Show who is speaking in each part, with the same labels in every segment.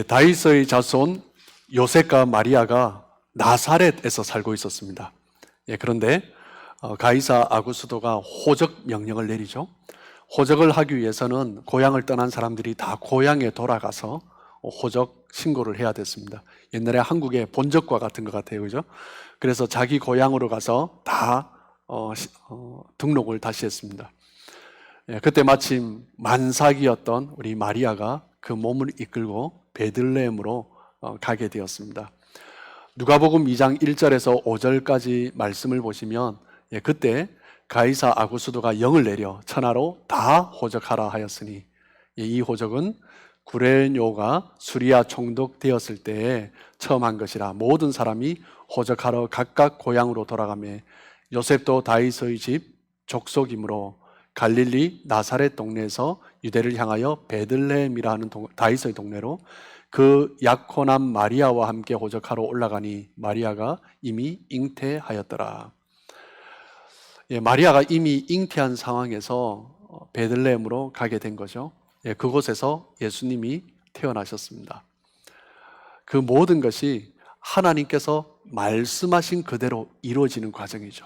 Speaker 1: 다윗의 자손 요셉과 마리아가 나사렛에서 살고 있었습니다. 그런데 가이사 아구스도가 호적 명령을 내리죠. 호적을 하기 위해서는 고향을 떠난 사람들이 다 고향에 돌아가서 호적 신고를 해야 됐습니다. 옛날에 한국의 본적과 같은 것 같아요, 그죠? 그래서 자기 고향으로 가서 다 등록을 다시 했습니다. 그때 마침 만삭이었던 우리 마리아가 그 몸을 이끌고 베들레헴으로 가게 되었습니다. 누가복음 2장 1절에서 5절까지 말씀을 보시면 그때 가이사 아구스도가 영을 내려 천하로 다 호적하라 하였으니, 이 호적은 구레뇨가 수리아 총독되었을 때에 처음 한 것이라. 모든 사람이 호적하러 각각 고향으로 돌아가며 요셉도 다윗의 집 족속이므로 갈릴리 나사렛 동네에서 유대를 향하여 베들레헴이라 하는 다윗의 동네로 그 약혼한 마리아와 함께 호적하러 올라가니 마리아가 이미 잉태하였더라. 마리아가 이미 잉태한 상황에서 베들레헴으로 가게 된 거죠. 그곳에서 예수님이 태어나셨습니다. 그 모든 것이 하나님께서 말씀하신 그대로 이루어지는 과정이죠.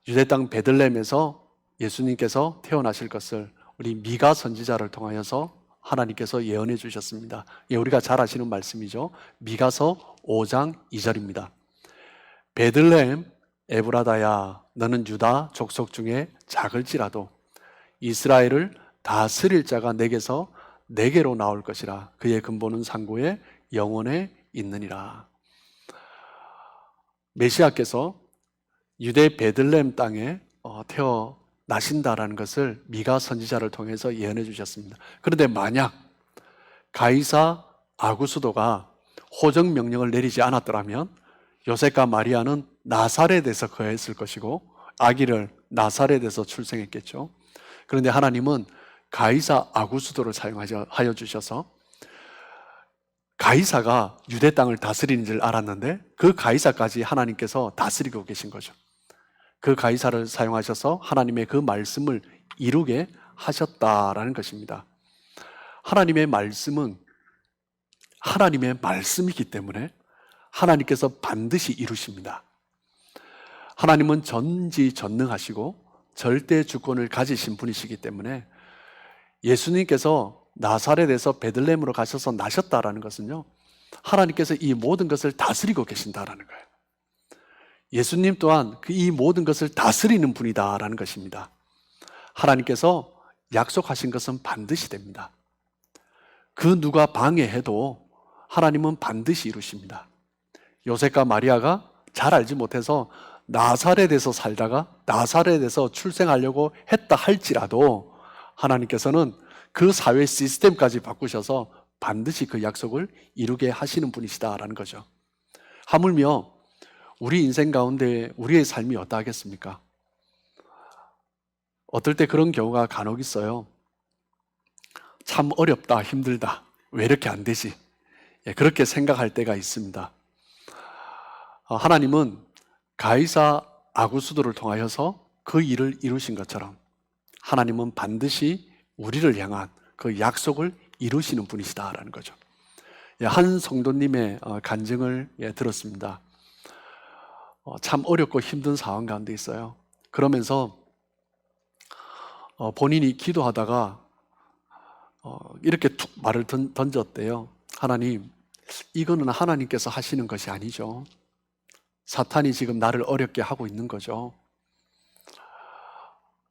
Speaker 1: 유대 땅 베들레헴에서 예수님께서 태어나실 것을 우리 미가 선지자를 통하여서 하나님께서 예언해 주셨습니다. 우리가 잘 아시는 말씀이죠. 미가서 5장 2절입니다. 베들레헴 에브라다야, 너는 유다 족속 중에 작을지라도 이스라엘을 다스릴 자가 내게서 내게로 나올 것이라. 그의 근본은 상고의 영원에 있느니라. 메시아께서 유대 베들레헴 땅에 태어나신다라는 것을 미가 선지자를 통해서 예언해 주셨습니다. 그런데 만약 가이사 아구스도가 호적 명령을 내리지 않았더라면 요셉과 마리아는 나사렛에서 거했을 것이고 아기를 나사렛에서 출생했겠죠. 그런데 하나님은 가이사 아구스도를 사용하여 주셔서 가이사가 유대 땅을 다스리는 줄 알았는데 그 가이사까지 하나님께서 다스리고 계신 거죠. 그 가이사를 사용하셔서 하나님의 그 말씀을 이루게 하셨다라는 것입니다. 하나님의 말씀은 하나님의 말씀이기 때문에 하나님께서 반드시 이루십니다. 하나님은 전지전능하시고 절대 주권을 가지신 분이시기 때문에 예수님께서 나사렛에서 베들레헴으로 가셔서 나셨다라는 것은요, 하나님께서 이 모든 것을 다스리고 계신다라는 거예요. 예수님 또한 이 모든 것을 다스리는 분이다라는 것입니다. 하나님께서 약속하신 것은 반드시 됩니다. 그 누가 방해해도 하나님은 반드시 이루십니다. 요셉과 마리아가 잘 알지 못해서 나사렛에서 살다가 나사렛에서 출생하려고 했다 할지라도 하나님께서는 그 사회 시스템까지 바꾸셔서 반드시 그 약속을 이루게 하시는 분이시다라는 거죠. 하물며 우리 인생 가운데 우리의 삶이 어떠하겠습니까? 어떨 때 그런 경우가 간혹 있어요. 참 어렵다, 힘들다, 왜 이렇게 안 되지? 그렇게 생각할 때가 있습니다. 하나님은 가이사 아구스도를 통하여서 그 일을 이루신 것처럼 하나님은 반드시 우리를 향한 그 약속을 이루시는 분이시다라는 거죠. 한 성도님의 간증을 들었습니다. 참 어렵고 힘든 상황 가운데 있어요. 그러면서 본인이 기도하다가 이렇게 툭 말을 던졌대요. 하나님, 이거는 하나님께서 하시는 것이 아니죠. 사탄이 지금 나를 어렵게 하고 있는 거죠.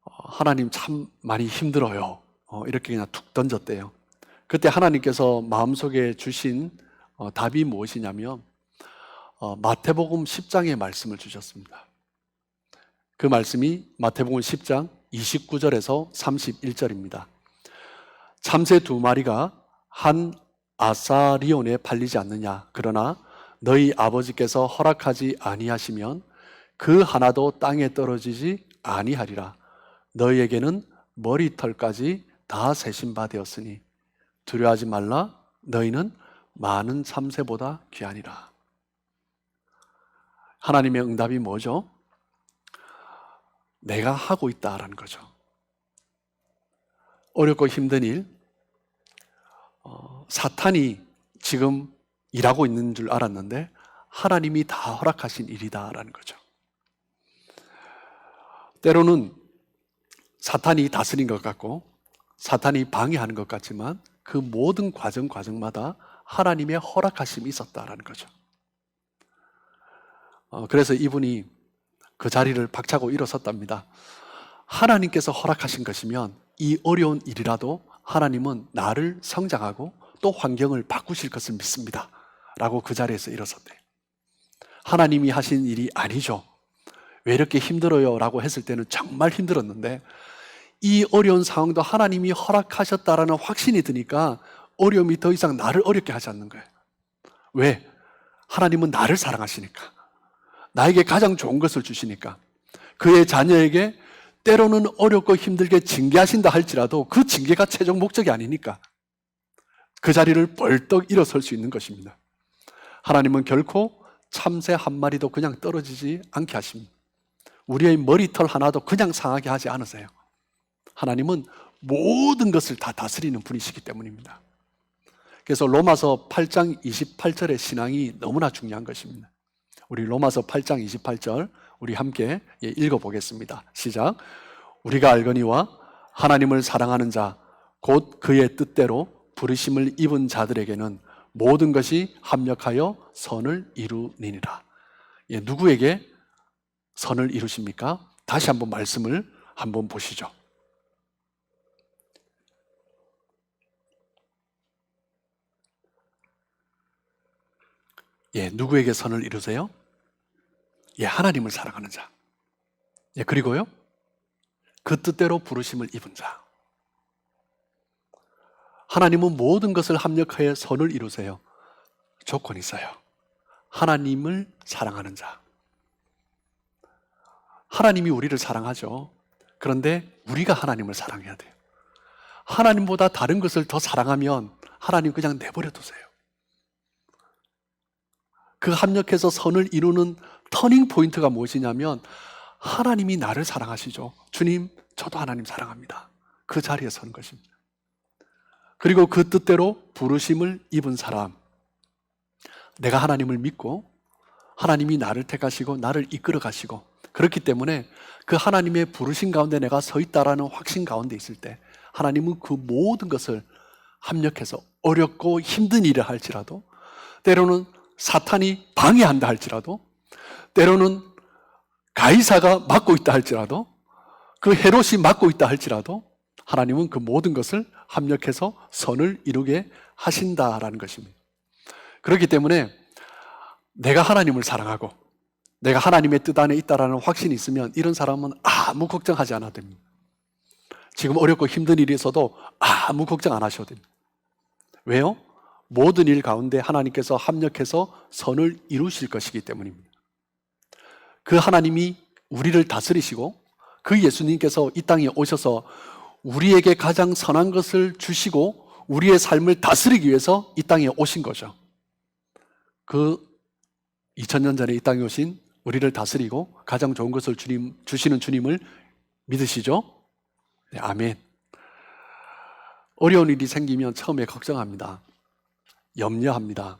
Speaker 1: 하나님 참 많이 힘들어요. 이렇게 그냥 툭 던졌대요. 그때 하나님께서 마음속에 주신 답이 무엇이냐면 마태복음 10장의 말씀을 주셨습니다. 그 말씀이 마태복음 10장 29절에서 31절입니다. 참새 2마리가 한 아사리온에 팔리지 않느냐? 그러나 너희 아버지께서 허락하지 아니하시면 그 하나도 땅에 떨어지지 아니하리라. 너희에게는 머리털까지 다 세신 바 되었으니 두려워하지 말라. 너희는 많은 참새보다 귀하니라. 하나님의 응답이 뭐죠? 내가 하고 있다라는 거죠. 어렵고 힘든 일, 사탄이 지금 일하고 있는 줄 알았는데 하나님이 다 허락하신 일이다라는 거죠. 때로는 사탄이 다스린 것 같고 사탄이 방해하는 것 같지만 그 모든 과정마다 하나님의 허락하심이 있었다라는 거죠. 그래서 이분이 그 자리를 박차고 일어섰답니다. 하나님께서 허락하신 것이면 이 어려운 일이라도 하나님은 나를 성장하고 또 환경을 바꾸실 것을 믿습니다 라고 그 자리에서 일어섰대요. 하나님이 하신 일이 아니죠. 왜 이렇게 힘들어요? 라고 했을 때는 정말 힘들었는데 이 어려운 상황도 하나님이 허락하셨다라는 확신이 드니까 어려움이 더 이상 나를 어렵게 하지 않는 거예요. 왜? 하나님은 나를 사랑하시니까. 나에게 가장 좋은 것을 주시니까. 그의 자녀에게 때로는 어렵고 힘들게 징계하신다 할지라도 그 징계가 최종 목적이 아니니까 그 자리를 벌떡 일어설 수 있는 것입니다. 하나님은 결코 참새 한 마리도 그냥 떨어지지 않게 하십니다. 우리의 머리털 하나도 그냥 상하게 하지 않으세요. 하나님은 모든 것을 다 다스리는 분이시기 때문입니다. 그래서 로마서 8장 28절의 신앙이 너무나 중요한 것입니다. 우리 로마서 8장 28절 우리 함께 읽어보겠습니다. 시작. 우리가 알거니와 하나님을 사랑하는 자 곧 그의 뜻대로 부르심을 입은 자들에게는 모든 것이 합력하여 선을 이루니라. 누구에게 선을 이루십니까? 다시 한번 말씀을 한번 보시죠. 누구에게 선을 이루세요? 하나님을 사랑하는 자. 그리고요, 그 뜻대로 부르심을 입은 자. 하나님은 모든 것을 합력하여 선을 이루세요. 조건이 있어요. 하나님을 사랑하는 자. 하나님이 우리를 사랑하죠. 그런데 우리가 하나님을 사랑해야 돼요. 하나님보다 다른 것을 더 사랑하면 하나님 그냥 내버려 두세요. 그 합력해서 선을 이루는 터닝 포인트가 무엇이냐면 하나님이 나를 사랑하시죠. 주님, 저도 하나님 사랑합니다. 그 자리에 서는 것입니다. 그리고 그 뜻대로 부르심을 입은 사람. 내가 하나님을 믿고 하나님이 나를 택하시고 나를 이끌어 가시고 그렇기 때문에 그 하나님의 부르심 가운데 내가 서 있다라는 확신 가운데 있을 때 하나님은 그 모든 것을 합력해서 어렵고 힘든 일을 할지라도 때로는 사탄이 방해한다 할지라도 때로는 가이사가 맡고 있다 할지라도 그 헤롯이 맡고 있다 할지라도 하나님은 그 모든 것을 합력해서 선을 이루게 하신다라는 것입니다. 그렇기 때문에 내가 하나님을 사랑하고 내가 하나님의 뜻 안에 있다라는 확신이 있으면 이런 사람은 아무 걱정하지 않아도 됩니다. 지금 어렵고 힘든 일이 있어도 아무 걱정 안 하셔도 됩니다. 왜요? 모든 일 가운데 하나님께서 합력해서 선을 이루실 것이기 때문입니다. 그 하나님이 우리를 다스리시고 그 예수님께서 이 땅에 오셔서 우리에게 가장 선한 것을 주시고 우리의 삶을 다스리기 위해서 이 땅에 오신 거죠. 그 2000년 전에 이 땅에 오신 우리를 다스리고 가장 좋은 것을 주시는 주님을 믿으시죠? 네, 아멘. 어려운 일이 생기면 처음에 걱정합니다. 염려합니다.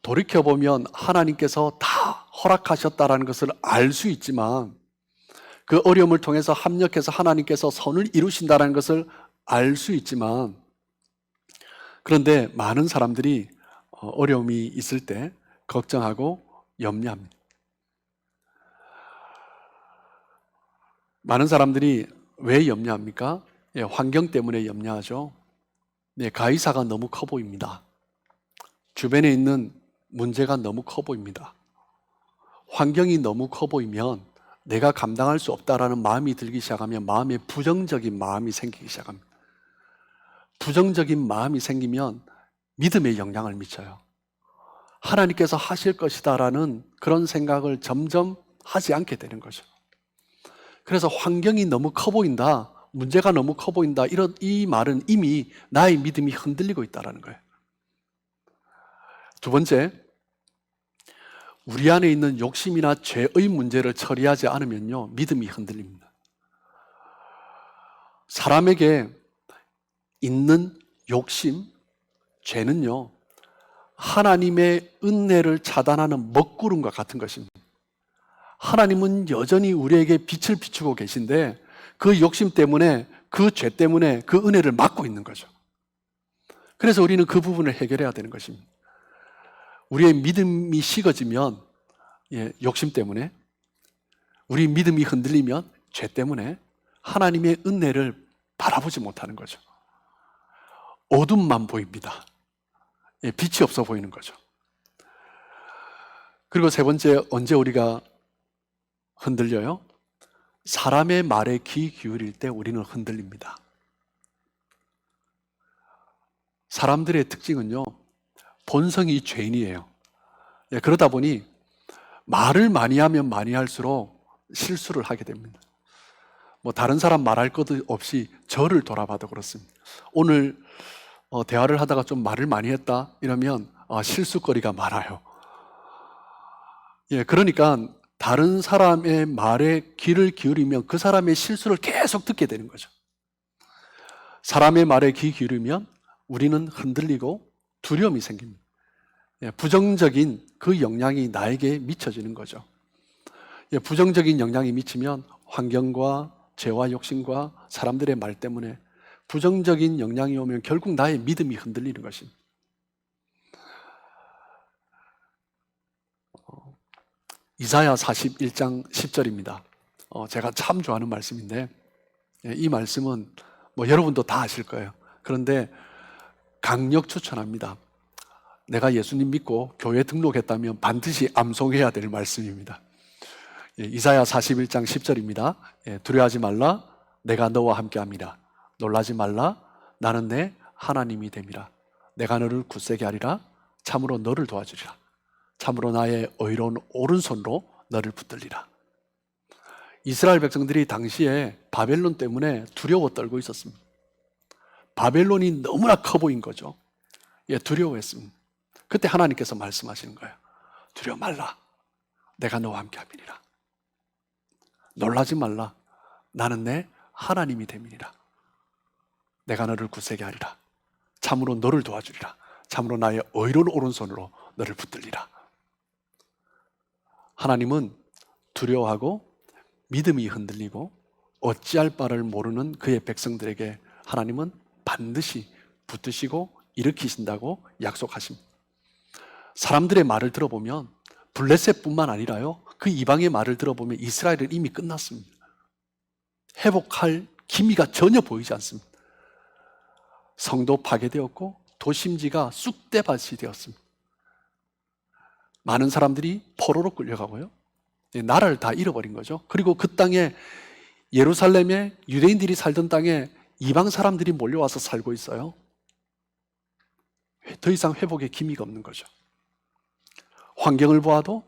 Speaker 1: 돌이켜보면 하나님께서 다 허락하셨다는 것을 알 수 있지만 그 어려움을 통해서 합력해서 하나님께서 선을 이루신다는 것을 알 수 있지만 그런데 많은 사람들이 어려움이 있을 때 걱정하고 염려합니다. 많은 사람들이 왜 염려합니까? 환경 때문에 염려하죠. 가이사가 너무 커 보입니다. 주변에 있는 문제가 너무 커 보입니다. 환경이 너무 커 보이면 내가 감당할 수 없다라는 마음이 들기 시작하면 마음에 부정적인 마음이 생기기 시작합니다. 부정적인 마음이 생기면 믿음에 영향을 미쳐요. 하나님께서 하실 것이다라는 그런 생각을 점점 하지 않게 되는 거죠. 그래서 환경이 너무 커 보인다, 문제가 너무 커 보인다, 이 말은 이미 나의 믿음이 흔들리고 있다는 거예요. 두 번째, 우리 안에 있는 욕심이나 죄의 문제를 처리하지 않으면요, 믿음이 흔들립니다. 사람에게 있는 욕심, 죄는요, 하나님의 은혜를 차단하는 먹구름과 같은 것입니다. 하나님은 여전히 우리에게 빛을 비추고 계신데 그 욕심 때문에, 그 죄 때문에 그 은혜를 막고 있는 거죠. 그래서 우리는 그 부분을 해결해야 되는 것입니다. 우리의 믿음이 식어지면, 욕심 때문에, 우리 믿음이 흔들리면 죄 때문에 하나님의 은혜를 바라보지 못하는 거죠. 어둠만 보입니다. 빛이 없어 보이는 거죠. 그리고 세 번째, 언제 우리가 흔들려요? 사람의 말에 귀 기울일 때 우리는 흔들립니다. 사람들의 특징은요, 본성이 죄인이에요. 그러다 보니 말을 많이 하면 많이 할수록 실수를 하게 됩니다. 다른 사람 말할 것 없이 저를 돌아봐도 그렇습니다. 오늘 대화를 하다가 좀 말을 많이 했다 이러면 실수거리가 많아요. 그러니까 다른 사람의 말에 귀를 기울이면 그 사람의 실수를 계속 듣게 되는 거죠. 사람의 말에 귀 기울이면 우리는 흔들리고 두려움이 생깁니다. 부정적인 그 영향이 나에게 미쳐지는 거죠. 부정적인 영향이 미치면 환경과 죄와 욕심과 사람들의 말 때문에 부정적인 영향이 오면 결국 나의 믿음이 흔들리는 것입니다. 이사야 41장 10절입니다. 제가 참 좋아하는 말씀인데, 이 말씀은 여러분도 다 아실 거예요. 그런데 강력 추천합니다. 내가 예수님 믿고 교회 등록했다면 반드시 암송해야 될 말씀입니다. 이사야 41장 10절입니다. 두려워하지 말라, 내가 너와 함께함이라. 놀라지 말라, 나는 내 하나님이 됨이라. 내가 너를 굳세게 하리라. 참으로 너를 도와주리라. 참으로 나의 의로운 오른손으로 너를 붙들리라. 이스라엘 백성들이 당시에 바벨론 때문에 두려워 떨고 있었습니다. 바벨론이 너무나 커 보인 거죠. 두려워했습니다. 그때 하나님께서 말씀하시는 거예요. 두려워 말라, 내가 너와 함께함이니라. 놀라지 말라, 나는 내 하나님이 됨이니라. 내가 너를 굳세게 하리라. 참으로 너를 도와주리라. 참으로 나의 의로운 오른손으로 너를 붙들리라. 하나님은 두려워하고 믿음이 흔들리고 어찌할 바를 모르는 그의 백성들에게 하나님은 반드시 붙드시고 일으키신다고 약속하십니다. 사람들의 말을 들어보면 블레셋뿐만 아니라요, 그 이방의 말을 들어보면 이스라엘은 이미 끝났습니다. 회복할 기미가 전혀 보이지 않습니다. 성도 파괴되었고 도심지가 쑥대밭이 되었습니다. 많은 사람들이 포로로 끌려가고요, 나라를 다 잃어버린 거죠. 그리고 그 땅에, 예루살렘에, 유대인들이 살던 땅에 이방 사람들이 몰려와서 살고 있어요. 더 이상 회복의 기미가 없는 거죠. 환경을 보아도,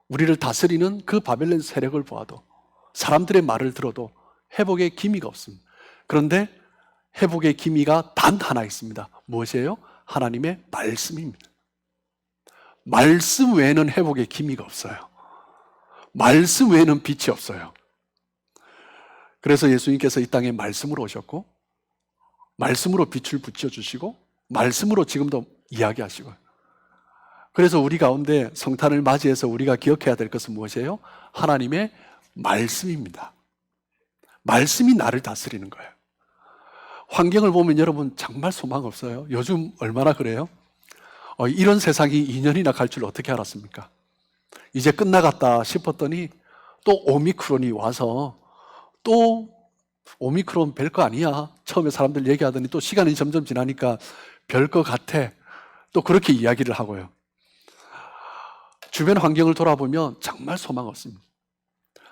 Speaker 1: 우리를 다스리는 그 바벨론 세력을 보아도, 사람들의 말을 들어도 회복의 기미가 없습니다. 그런데 회복의 기미가 단 하나 있습니다. 무엇이에요? 하나님의 말씀입니다. 말씀 외에는 회복의 기미가 없어요. 말씀 외에는 빛이 없어요. 그래서 예수님께서 이 땅에 말씀으로 오셨고, 말씀으로 빛을 비춰주시고, 말씀으로 지금도 이야기하시고요. 그래서 우리 가운데 성탄을 맞이해서 우리가 기억해야 될 것은 무엇이에요? 하나님의 말씀입니다. 말씀이 나를 다스리는 거예요. 환경을 보면 여러분 정말 소망 없어요. 요즘 얼마나 그래요? 이런 세상이 2년이나 갈 줄 어떻게 알았습니까? 이제 끝나갔다 싶었더니 또 오미크론이 와서, 또 오미크론 별거 아니야, 처음에 사람들 얘기하더니 또 시간이 점점 지나니까 별거 같아, 또 그렇게 이야기를 하고요. 주변 환경을 돌아보면 정말 소망 없습니다.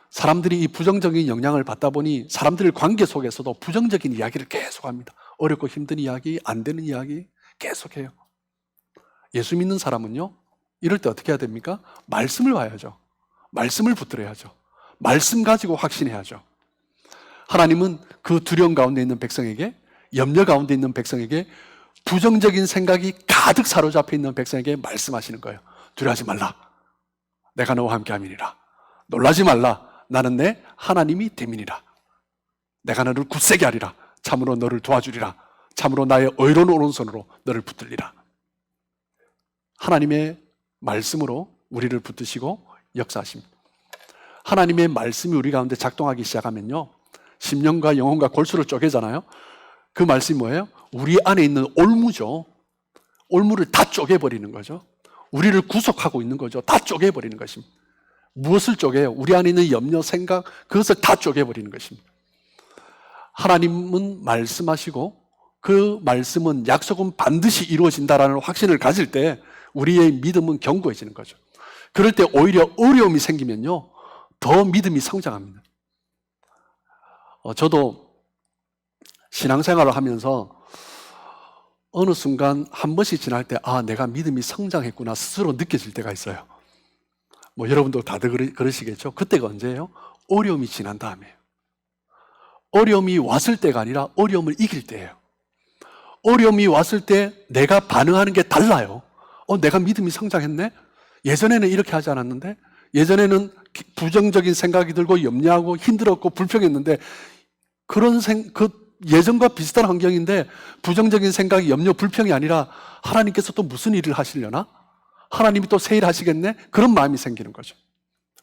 Speaker 1: 사람들이 이 부정적인 영향을 받다 보니 사람들 관계 속에서도 부정적인 이야기를 계속합니다. 어렵고 힘든 이야기, 안 되는 이야기 계속해요. 예수 믿는 사람은요, 이럴 때 어떻게 해야 됩니까? 말씀을 봐야죠. 말씀을 붙들어야죠. 말씀 가지고 확신해야죠. 하나님은 그 두려움 가운데 있는 백성에게, 염려 가운데 있는 백성에게, 부정적인 생각이 가득 사로잡혀 있는 백성에게 말씀하시는 거예요. 두려워하지 말라, 내가 너와 함께함이니라. 놀라지 말라, 나는 내 하나님이 됨이니라. 내가 너를 굳세게 하리라. 참으로 너를 도와주리라. 참으로 나의 의로운 오른손으로 너를 붙들리라. 하나님의 말씀으로 우리를 붙드시고 역사하십니다. 하나님의 말씀이 우리 가운데 작동하기 시작하면요, 심령과 영혼과 골수를 쪼개잖아요. 그 말씀이 뭐예요? 우리 안에 있는 올무죠. 올무를 다 쪼개버리는 거죠. 우리를 구속하고 있는 거죠. 다 쪼개버리는 것입니다. 무엇을 쪼개요? 우리 안에 있는 염려, 생각, 그것을 다 쪼개버리는 것입니다. 하나님은 말씀하시고 그 말씀은 약속은 반드시 이루어진다라는 확신을 가질 때 우리의 믿음은 견고해지는 거죠. 그럴 때 오히려 어려움이 생기면요, 더 믿음이 성장합니다. 저도 신앙생활을 하면서 어느 순간 한 번씩 지날 때 내가 믿음이 성장했구나 스스로 느껴질 때가 있어요. 여러분도 다들 그러시겠죠? 그때가 언제예요? 어려움이 지난 다음에요. 어려움이 왔을 때가 아니라 어려움을 이길 때예요. 어려움이 왔을 때 내가 반응하는 게 달라요. 내가 믿음이 성장했네? 예전에는 이렇게 하지 않았는데? 예전에는 부정적인 생각이 들고 염려하고 힘들었고 불평했는데 예전과 비슷한 환경인데 부정적인 생각이 염려, 불평이 아니라 하나님께서 또 무슨 일을 하시려나? 하나님이 또 새 일 하시겠네? 그런 마음이 생기는 거죠.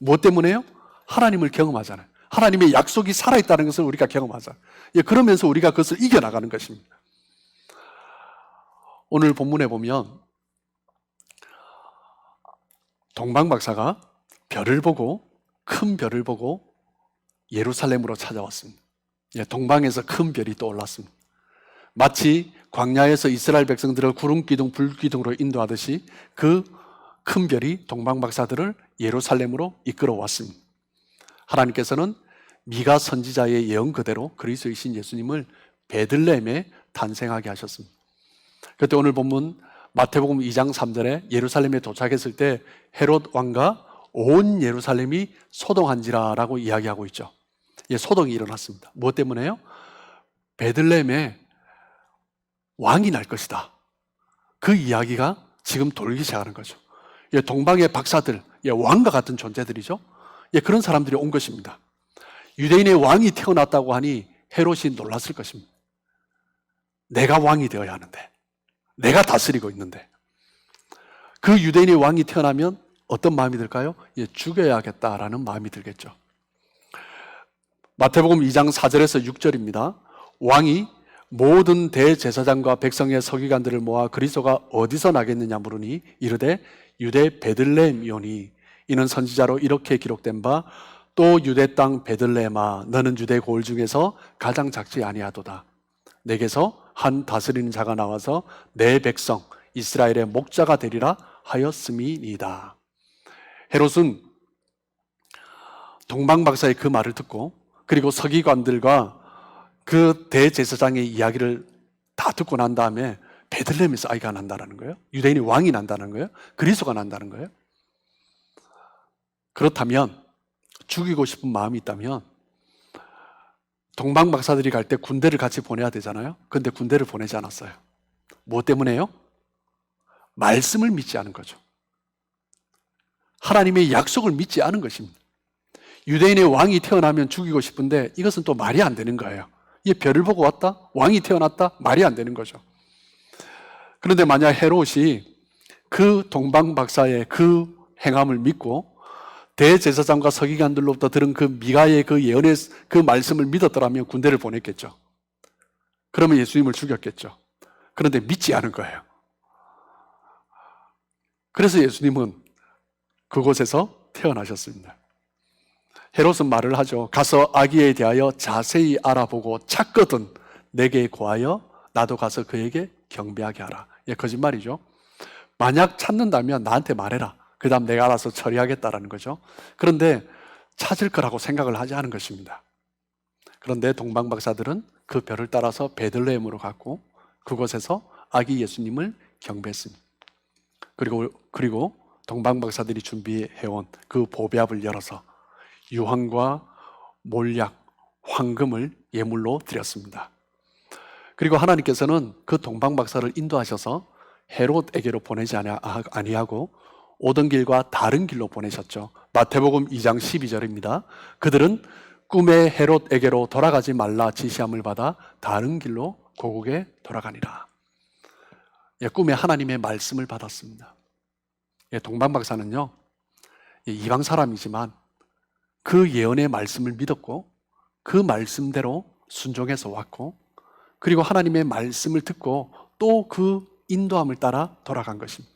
Speaker 1: 무엇 때문에요? 하나님을 경험하잖아요. 하나님의 약속이 살아있다는 것을 우리가 경험하잖아요. 그러면서 우리가 그것을 이겨나가는 것입니다. 오늘 본문에 보면 동방박사가 별을 보고, 큰 별을 보고 예루살렘으로 찾아왔습니다. 동방에서 큰 별이 떠올랐습니다. 마치 광야에서 이스라엘 백성들을 구름기둥, 불기둥으로 인도하듯이 그 큰 별이 동방박사들을 예루살렘으로 이끌어왔습니다. 하나님께서는 미가 선지자의 예언 그대로 그리스도이신 예수님을 베들레헴에 탄생하게 하셨습니다. 그때 오늘 본문 마태복음 2장 3절에 예루살렘에 도착했을 때 헤롯 왕과 온 예루살렘이 소동한지라라고 이야기하고 있죠. 소동이 일어났습니다. 무엇 때문에요? 베들레헴에 왕이 날 것이다. 그 이야기가 지금 돌기 시작하는 거죠. 동방의 박사들, 왕과 같은 존재들이죠. 그런 사람들이 온 것입니다. 유대인의 왕이 태어났다고 하니 헤롯이 놀랐을 것입니다. 내가 왕이 되어야 하는데, 내가 다스리고 있는데, 그 유대인의 왕이 태어나면 어떤 마음이 들까요? 죽여야겠다라는 마음이 들겠죠. 마태복음 2장 4절에서 6절입니다. 왕이 모든 대제사장과 백성의 서기관들을 모아 그리스도가 어디서 나겠느냐 물으니 이르되 유대 베들레헴이오니 이는 선지자로 이렇게 기록된 바 또 유대 땅 베들레헴아 너는 유대 고을 중에서 가장 작지 아니하도다. 내게서 한 다스리는 자가 나와서 내 백성 이스라엘의 목자가 되리라 하였음이니이다. 헤롯은 동방박사의 그 말을 듣고 그리고 서기관들과 그 대제사장의 이야기를 다 듣고 난 다음에 베들레헴에서 아이가 난다는 거예요. 유대인이 왕이 난다는 거예요. 그리스도가 난다는 거예요. 그렇다면 죽이고 싶은 마음이 있다면 동방박사들이 갈 때 군대를 같이 보내야 되잖아요. 그런데 군대를 보내지 않았어요. 무엇 때문에요? 말씀을 믿지 않은 거죠. 하나님의 약속을 믿지 않은 것입니다. 유대인의 왕이 태어나면 죽이고 싶은데 이것은 또 말이 안 되는 거예요. 이 별을 보고 왔다? 왕이 태어났다? 말이 안 되는 거죠. 그런데 만약 헤롯이 그 동방박사의 그 행함을 믿고 대제사장과 서기관들로부터 들은 그 미가의 그 예언의 그 말씀을 믿었더라면 군대를 보냈겠죠. 그러면 예수님을 죽였겠죠. 그런데 믿지 않은 거예요. 그래서 예수님은 그곳에서 태어나셨습니다. 헤롯은 말을 하죠. 가서 아기에 대하여 자세히 알아보고 찾거든 내게 고하여 나도 가서 그에게 경배하게 하라. 거짓말이죠. 만약 찾는다면 나한테 말해라. 그 다음 내가 알아서 처리하겠다라는 거죠. 그런데 찾을 거라고 생각을 하지 않은 것입니다. 그런데 동방박사들은 그 별을 따라서 베들레헴으로 갔고 그곳에서 아기 예수님을 경배했습니다. 그리고 동방박사들이 준비해온 그 보배압을 열어서 유황과 몰약, 황금을 예물로 드렸습니다. 그리고 하나님께서는 그 동방박사를 인도하셔서 헤롯에게로 보내지 아니하고 오던 길과 다른 길로 보내셨죠. 마태복음 2장 12절입니다. 그들은 꿈의 헤롯에게로 돌아가지 말라 지시함을 받아 다른 길로 고국에 돌아가니라. 꿈에 하나님의 말씀을 받았습니다. 동방 박사는요, 이방 사람이지만 그 예언의 말씀을 믿었고 그 말씀대로 순종해서 왔고, 그리고 하나님의 말씀을 듣고 또 그 인도함을 따라 돌아간 것입니다.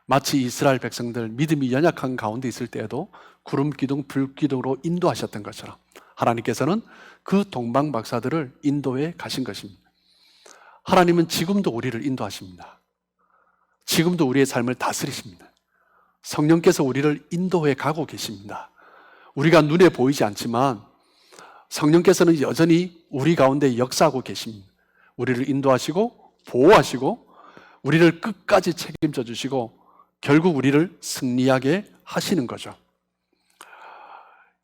Speaker 1: 마치 이스라엘 백성들 믿음이 연약한 가운데 있을 때에도 구름 기둥, 불 기둥으로 인도하셨던 것처럼 하나님께서는 그 동방 박사들을 인도해 가신 것입니다. 하나님은 지금도 우리를 인도하십니다. 지금도 우리의 삶을 다스리십니다. 성령께서 우리를 인도해 가고 계십니다. 우리가 눈에 보이지 않지만 성령께서는 여전히 우리 가운데 역사하고 계십니다. 우리를 인도하시고 보호하시고 우리를 끝까지 책임져 주시고 결국 우리를 승리하게 하시는 거죠.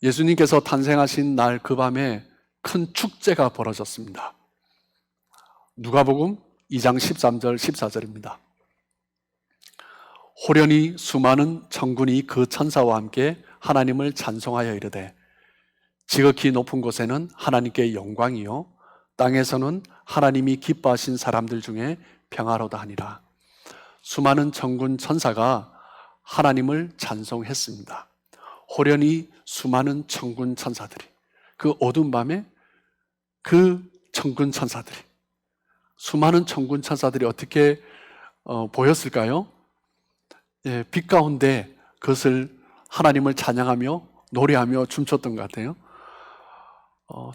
Speaker 1: 예수님께서 탄생하신 날 그 밤에 큰 축제가 벌어졌습니다. 누가복음 2장 13절 14절입니다. 호련히 수많은 천군이 그 천사와 함께 하나님을 찬송하여 이르되 지극히 높은 곳에는 하나님께 영광이요 땅에서는 하나님이 기뻐하신 사람들 중에 평화로다 하니라. 수많은 천군 천사가 하나님을 찬송했습니다. 호련히 수많은 천군 천사들이, 그 어두운 밤에 그 천군 천사들이, 수많은 천군 천사들이 어떻게 보였을까요? 빛 가운데 그것을 하나님을 찬양하며 노래하며 춤췄던 것 같아요.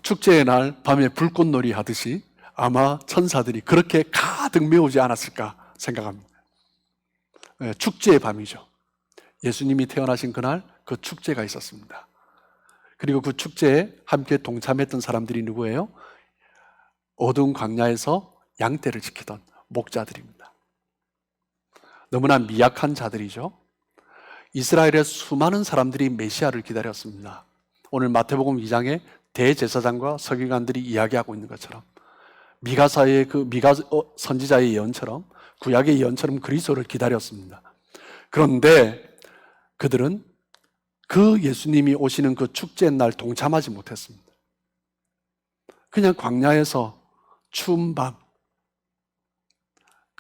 Speaker 1: 축제의 날 밤에 불꽃놀이 하듯이 아마 천사들이 그렇게 가득 메우지 않았을까 생각합니다. 축제의 밤이죠. 예수님이 태어나신 그날 그 축제가 있었습니다. 그리고 그 축제에 함께 동참했던 사람들이 누구예요? 어두운 광야에서 양떼를 지키던 목자들입니다. 너무나 미약한 자들이죠. 이스라엘의 수많은 사람들이 메시아를 기다렸습니다. 오늘 마태복음 2장에 대제사장과 서기관들이 이야기하고 있는 것처럼 미가사의 미가 선지자의 예언처럼, 구약의 예언처럼 그리스도를 기다렸습니다. 그런데 그들은 그 예수님이 오시는 그 축제의 날 동참하지 못했습니다. 그냥 광야에서 추운 밤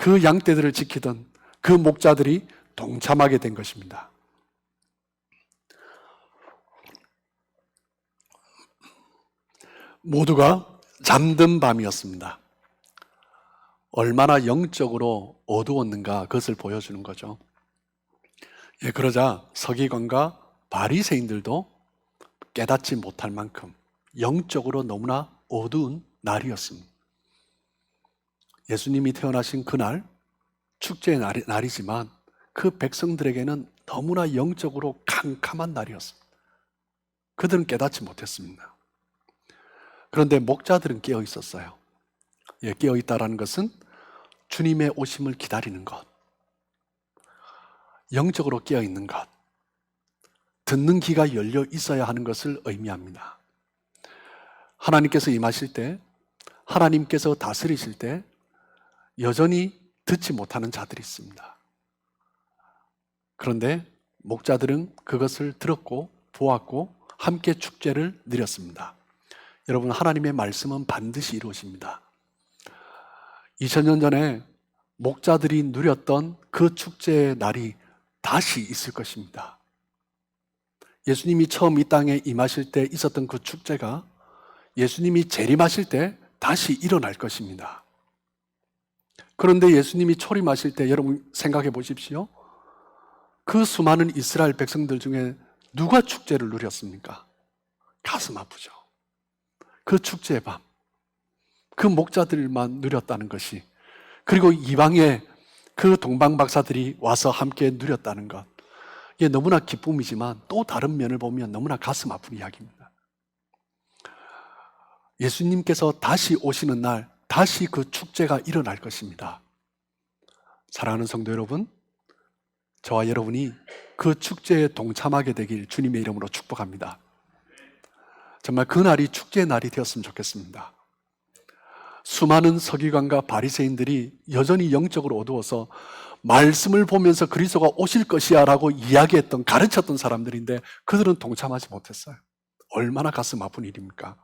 Speaker 1: 그 양떼들을 지키던 그 목자들이 동참하게 된 것입니다. 모두가 잠든 밤이었습니다. 얼마나 영적으로 어두웠는가 그것을 보여주는 거죠. 그러자 서기관과 바리새인들도 깨닫지 못할 만큼 영적으로 너무나 어두운 날이었습니다. 예수님이 태어나신 그날 축제의 날이지만 그 백성들에게는 너무나 영적으로 캄캄한 날이었습니다. 그들은 깨닫지 못했습니다. 그런데 목자들은 깨어 있었어요. 깨어 있다라는 것은 주님의 오심을 기다리는 것, 영적으로 깨어 있는 것, 듣는 귀가 열려 있어야 하는 것을 의미합니다. 하나님께서 임하실 때, 하나님께서 다스리실 때 여전히 듣지 못하는 자들이 있습니다. 그런데 목자들은 그것을 들었고 보았고 함께 축제를 누렸습니다. 여러분, 하나님의 말씀은 반드시 이루어집니다. 2000년 전에 목자들이 누렸던 그 축제의 날이 다시 있을 것입니다. 예수님이 처음 이 땅에 임하실 때 있었던 그 축제가 예수님이 재림하실 때 다시 일어날 것입니다. 그런데 예수님이 초림하실 때 여러분 생각해 보십시오. 그 수많은 이스라엘 백성들 중에 누가 축제를 누렸습니까? 가슴 아프죠. 그 축제의 밤, 그 목자들만 누렸다는 것이, 그리고 이방의 그 동방 박사들이 와서 함께 누렸다는 것, 이게 너무나 기쁨이지만 또 다른 면을 보면 너무나 가슴 아픈 이야기입니다. 예수님께서 다시 오시는 날 다시 그 축제가 일어날 것입니다. 사랑하는 성도 여러분, 저와 여러분이 그 축제에 동참하게 되길 주님의 이름으로 축복합니다. 정말 그날이 축제의 날이 되었으면 좋겠습니다. 수많은 서기관과 바리새인들이 여전히 영적으로 어두워서 말씀을 보면서 그리스도가 오실 것이야 라고 이야기했던, 가르쳤던 사람들인데 그들은 동참하지 못했어요. 얼마나 가슴 아픈 일입니까?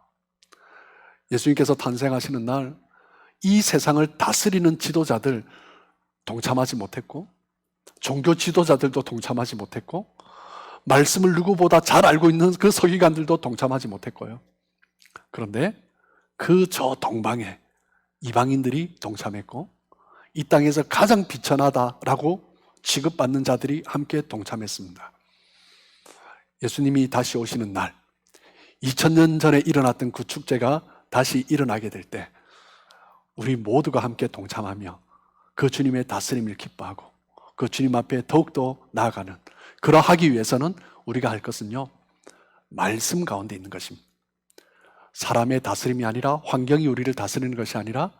Speaker 1: 예수님께서 탄생하시는 날 이 세상을 다스리는 지도자들 동참하지 못했고, 종교 지도자들도 동참하지 못했고, 말씀을 누구보다 잘 알고 있는 그 서기관들도 동참하지 못했고요. 그런데 그 저 동방에 이방인들이 동참했고, 이 땅에서 가장 비천하다라고 취급받는 자들이 함께 동참했습니다. 예수님이 다시 오시는 날, 2000년 전에 일어났던 그 축제가 다시 일어나게 될 때 우리 모두가 함께 동참하며 그 주님의 다스림을 기뻐하고 그 주님 앞에 더욱더 나아가는, 그러하기 위해서는 우리가 할 것은요, 말씀 가운데 있는 것입니다. 사람의 다스림이 아니라, 환경이 우리를 다스리는 것이 아니라,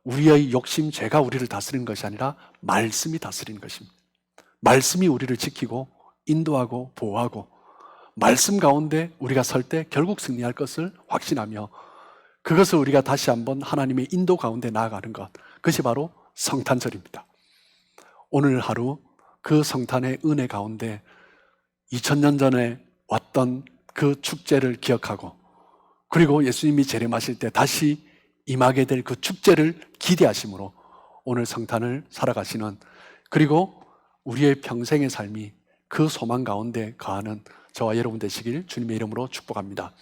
Speaker 1: 우리의 욕심, 죄가 우리를 다스리는 것이 아니라 말씀이 다스리는 것입니다. 말씀이 우리를 지키고 인도하고 보호하고, 말씀 가운데 우리가 설 때 결국 승리할 것을 확신하며, 그것을 우리가 다시 한번 하나님의 인도 가운데 나아가는 것, 그것이 바로 성탄절입니다. 오늘 하루 그 성탄의 은혜 가운데 2000년 전에 왔던 그 축제를 기억하고, 그리고 예수님이 재림하실 때 다시 임하게 될 그 축제를 기대하심으로 오늘 성탄을 살아가시는, 그리고 우리의 평생의 삶이 그 소망 가운데 거하는 저와 여러분 되시길 주님의 이름으로 축복합니다.